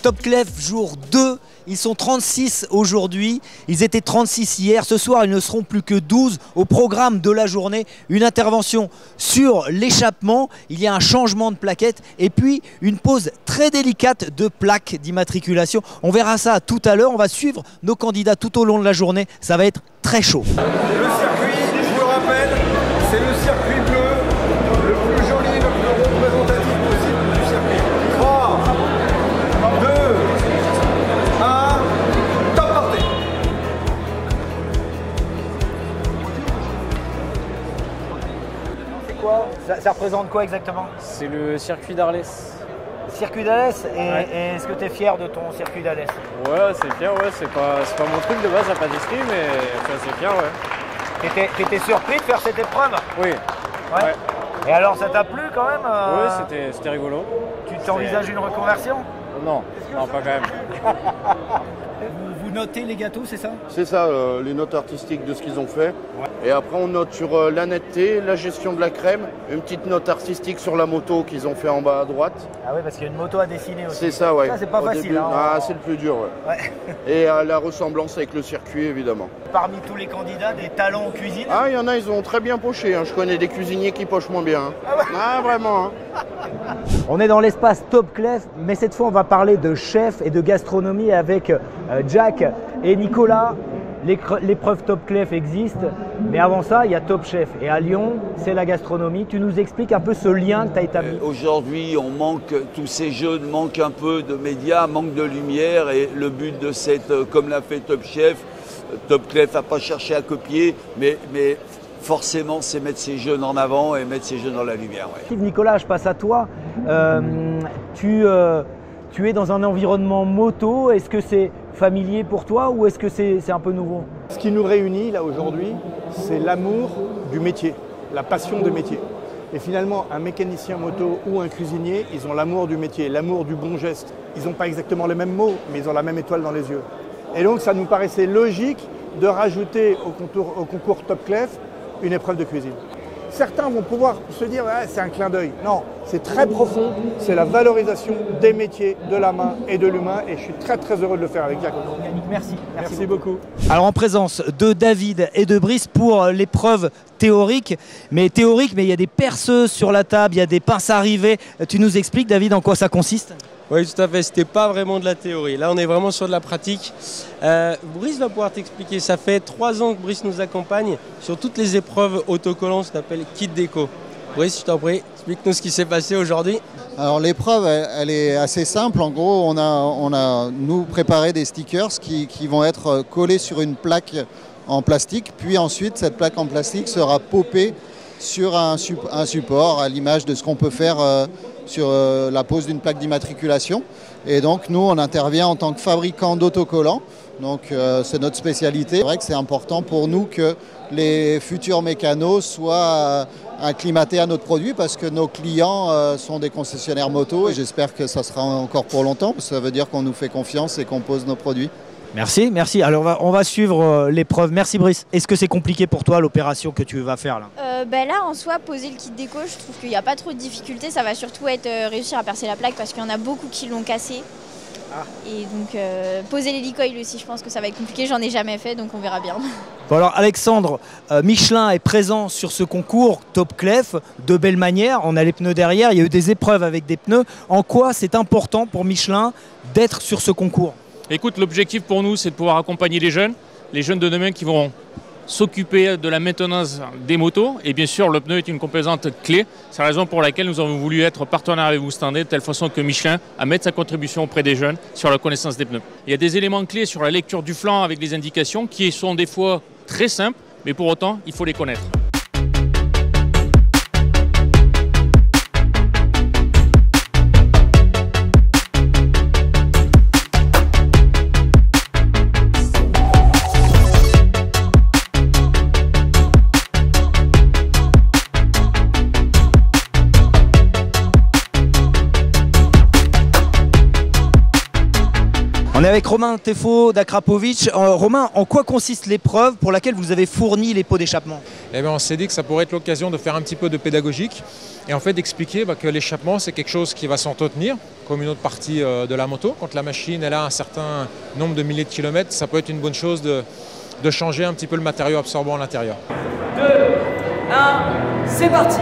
Top Clef jour 2, ils sont 36 aujourd'hui, ils étaient 36 hier, ce soir ils ne seront plus que 12 au programme de la journée, une intervention sur l'échappement, il y a un changement de plaquette et puis une pose très délicate de plaque d'immatriculation. On verra ça tout à l'heure, on va suivre nos candidats tout au long de la journée, ça va être très chaud. Le circuit, je vous le rappelle, c'est le circuit bleu, le plus joli, le plus représentatif possible du circuit. 3, 2, 1, top parti. C'est quoi ça représente quoi exactement? C'est le circuit d'Arles. Circuit d'Alès, et Ouais. est-ce que tu es fier de ton circuit d'Alès? Ouais, c'est fier, ouais, c'est pas mon truc de base, à pâtisserie, mais enfin, c'est fier, ouais. T'étais surpris de faire cette épreuve? Oui, Ouais. ouais. Et alors ça t'a plu quand même Oui, c'était rigolo. Tu t'envisages une reconversion? Non, non, pas quand même. Vous notez les gâteaux, c'est ça? C'est ça, les notes artistiques de ce qu'ils ont fait. Et après, on note sur la netteté, la gestion de la crème, une petite note artistique sur la moto qu'ils ont fait en bas à droite. Ah oui, parce qu'il y a une moto à dessiner aussi. C'est ça, ouais. Ça, c'est pas Au facile. début. Hein, Ah, c'est le plus dur, ouais. Ouais. Et la ressemblance avec le circuit, évidemment. Parmi tous les candidats, des talents en cuisine? Ah, il y en a, ils ont très bien poché. Hein. Je connais des cuisiniers qui pochent moins bien. Hein. Ah, vraiment. Hein. On est dans l'espace Top Clef, mais cette fois on va parler de chef et de gastronomie avec Jack et Nicolas. L'épreuve Top Clef existe, mais avant ça, il y a Top Chef. Et à Lyon, c'est la gastronomie. Tu nous expliques un peu ce lien que tu as établi? Aujourd'hui, on manque, tous ces jeunes manquent un peu de médias, manquent de lumière. Et le but de cette, comme l'a fait Top Chef, Top Clef n'a pas cherché à copier, mais forcément, c'est mettre ces jeunes en avant et mettre ces jeunes dans la lumière. Ouais. Nicolas, je passe à toi. Tu es dans un environnement moto. Est-ce que c'est familier pour toi ou est-ce que c'est un peu nouveau? Ce qui nous réunit là aujourd'hui, c'est l'amour du métier, la passion de métier. Et finalement, un mécanicien moto ou un cuisinier, ils ont l'amour du métier, l'amour du bon geste. Ils n'ont pas exactement les mêmes mots, mais ils ont la même étoile dans les yeux. Et donc, ça nous paraissait logique de rajouter au concours Top Clef une épreuve de cuisine. Certains vont pouvoir se dire ah, c'est un clin d'œil. Non, c'est très profond, c'est la valorisation des métiers, de la main et de l'humain. Et je suis très très heureux de le faire avec Jack. Yannick, merci. Merci beaucoup. Alors en présence de David et de Brice pour l'épreuve théorique, mais il y a des perceuses sur la table, il y a des pinces à rivet. Tu nous expliques, David, en quoi ça consiste? Oui, tout à fait. C'était pas vraiment de la théorie. Là, on est vraiment sur de la pratique. Brice va pouvoir t'expliquer. Ça fait 3 ans que Brice nous accompagne sur toutes les épreuves autocollants qu'on appelle kit déco. Brice, je t'en prie, explique-nous ce qui s'est passé aujourd'hui. Alors l'épreuve, elle est assez simple. En gros, on a nous préparé des stickers qui vont être collés sur une plaque en plastique. Puis ensuite, cette plaque en plastique sera popée sur un support à l'image de ce qu'on peut faire sur la pose d'une plaque d'immatriculation. Et donc nous, on intervient en tant que fabricant d'autocollants. Donc c'est notre spécialité. C'est vrai que c'est important pour nous que les futurs mécanos soient acclimatés à notre produit parce que nos clients sont des concessionnaires moto et j'espère que ça sera encore pour longtemps parce que ça veut dire qu'on nous fait confiance et qu'on pose nos produits. Merci, merci. Alors on va suivre l'épreuve. Merci Brice. Est-ce que c'est compliqué pour toi l'opération que tu vas faire là? Là en soi, poser le kit déco, je trouve qu'il n'y a pas trop de difficultés. Ça va surtout être réussir à percer la plaque parce qu'il y en a beaucoup qui l'ont cassé. Ah. Et donc poser l'hélicoil aussi, je pense que ça va être compliqué. J'en ai jamais fait, donc on verra bien. Bon alors Alexandre, Michelin est présent sur ce concours Top Clef de belle manière. On a les pneus derrière, il y a eu des épreuves avec des pneus. En quoi c'est important pour Michelin d'être sur ce concours? Écoute, l'objectif pour nous, c'est de pouvoir accompagner les jeunes de demain qui vont s'occuper de la maintenance des motos. Et bien sûr, le pneu est une composante clé. C'est la raison pour laquelle nous avons voulu être partenaire avec vous, Standé, de telle façon que Michelin a mettre sa contribution auprès des jeunes sur la connaissance des pneus. Il y a des éléments clés sur la lecture du flanc avec des indications qui sont des fois très simples, mais pour autant, il faut les connaître. On On est avec Romain Tefo d'Akrapovic. Romain, en quoi consiste l'épreuve pour laquelle vous avez fourni les pots d'échappement? Eh bien, on s'est dit que ça pourrait être l'occasion de faire un petit peu de pédagogique et en fait d'expliquer que l'échappement c'est quelque chose qui va s'entretenir comme une autre partie de la moto. Quand la machine elle a un certain nombre de milliers de kilomètres, ça peut être une bonne chose de changer un petit peu le matériau absorbant à l'intérieur. 2, 1, c'est parti!